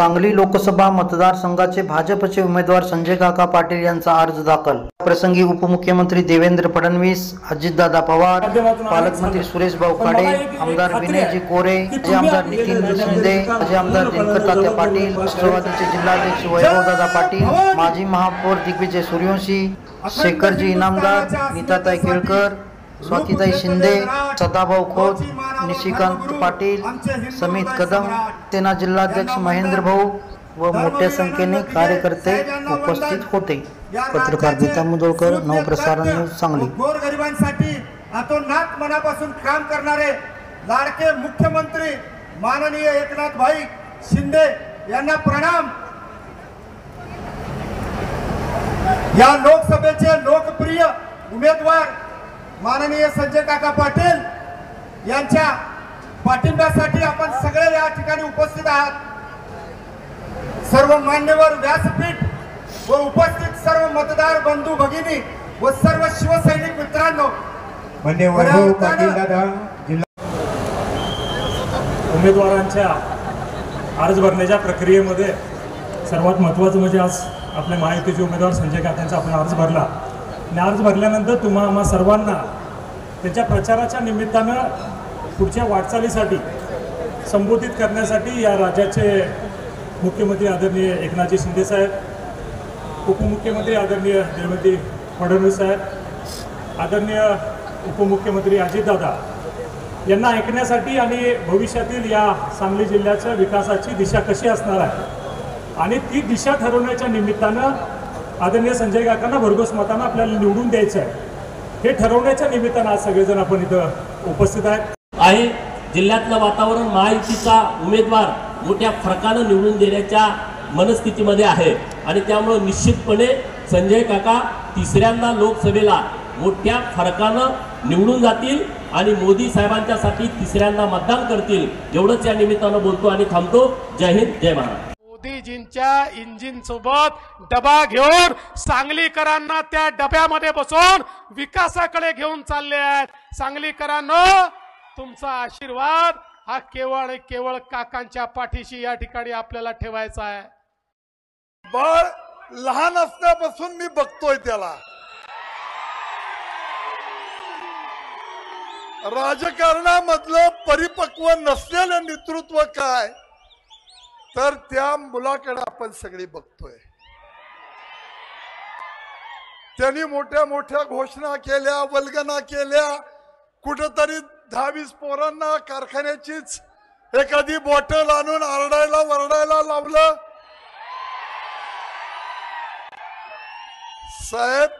सांगली लोकसभा मतदारसंघाचे भाजपचे उमेदवार संजय काका पाटील यांचा अर्ज दाखल। प्रसंगी उपमुख्यमंत्री देवेंद्र फडणवीस, अजितदादा पवार, पालकमंत्री सुरेश भाऊ खाडे, आमदार विनयजी कोरे, माजी आमदार नितीन शिंदे, माजी आमदार दिनकर तात्या पाटील, राष्ट्रवादीचे जिल्हाध्यक्ष वैभवदादा पाटील, माजी महापौर दिग्विजय सूर्यवंशी, शेखरजी इनामदार, नीताताई केळकर, स्वातीताई शिंदे, सदाभाऊ खोत, निशिकांत पाटील, समित कदम, सेना जिल्हाध्यक्ष महेंद्र भाऊ व मोठ्या संख्येने कार्यकर्ते उपस्थित होते। पत्रकार गीता मुदोळकर, नवप्रसारण न्यूज, सांगली। गोरगरिबांसाठी अतोनात मनापासून काम करणारे लाडके मुख्यमंत्री माननीय एकनाथ भाई शिंदे यांना प्रणाम। या लोकसभेचे लोकप्रिय उमेदवार माननीय संजय काका पाटील यांच्या पाठिंब्यासाठी आपण सगळे या ठिकाणी उपस्थित आहात। सर्व मान्यवर व्यासपीठ व उपस्थित सर्व मतदार बंधू भगिनी व सर्व शिवसैनिक मित्रांनो, उमेदवारांच्या अर्ज भरण्याच्या प्रक्रियेमध्ये सर्वात महत्त्वाचं म्हणजे आज आपले महायुतीचे उमेदवार संजय काकांचा आपण अर्ज भरला आणि अर्ज भरल्यानंतर आम्हा सर्वांना त्यांच्या प्रचाराच्या निमित्तानं पुढच्या वाटचालीसाठी संबोधित करण्यासाठी या राज्याचे मुख्यमंत्री आदरणीय एकनाथजी शिंदे साहेब, उपमुख्यमंत्री आदरणीय देवेंद्र फडणवीस साहेब, आदरणीय उपमुख्यमंत्री अजितदादा यांना ऐकण्यासाठी आणि भविष्यातील या सांगली जिल्ह्याच्या विकासाची दिशा कशी असणार आहे आणि ती दिशा ठरवण्याच्या निमित्तानं आदरणीय संजय काकांना भरघोस मतानं आपल्याला निवडून द्यायचं आहे, हे ठरवण्याच्या निमित्तानं आज सगळेजण आपण इथं उपस्थित आहे। जिल्ह्यातलं वातावरण महायुतीचा उमेदवार मोठ्या फरकानं निवडून देण्याच्या मनस्थितीमध्ये आहे आणि त्यामुळे निश्चितपणे संजय काका तिसऱ्यांदा लोकसभेला मोठ्या फरकानं निवडून जातील आणि मोदी साहेबांच्यासाठी तिसऱ्यांदा मतदान करतील, एवढंच या निमित्तानं बोलतो आणि थांबतो। जय हिंद, जय महाराष्ट्र। मोदीजींच्या इंजिन सोबत डबा घेऊन सांगलीकरांना त्या डब्यामध्ये बसवून विकासाकडे घेऊन चालले आहेत। सांगलीकरांनो, तुमचा आशीर्वाद हा केवळ केवळ काकांच्या पाठीशी या ठिकाणी आपल्याला ठेवायचा आहे। बाळ लहान असल्यापासून मी बघतोय त्याला, राजकारणामधलं परिपक्व नसलेलं नेतृत्व काय, तर त्या मुलाकडे आपण सगळी बघतोय। त्यांनी मोठ्या मोठ्या घोषणा केल्या, वल्गना केल्या, कुठेतरी 10-20 पोरांना कारखान्याचीच एखादी बॉटल आणून आरडायला वरडायला लावलं। साहेब,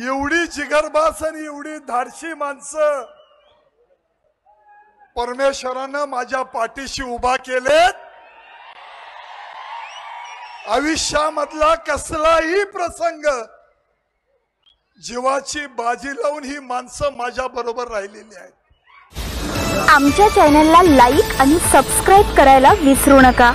एवढी जिगरबाज आणि एवढी धाडशी माणसं परमेश्वरानं माझ्या पाठीशी उभा केलेत। आयुष्यामधला कसलाही प्रसंग जीवाची बाजी लावून ही माणसं माझ्या बरोबर राहिलेली आहेत। आमच्या चॅनलला लाईक आणि सबस्क्राइब करायला विसरू नका।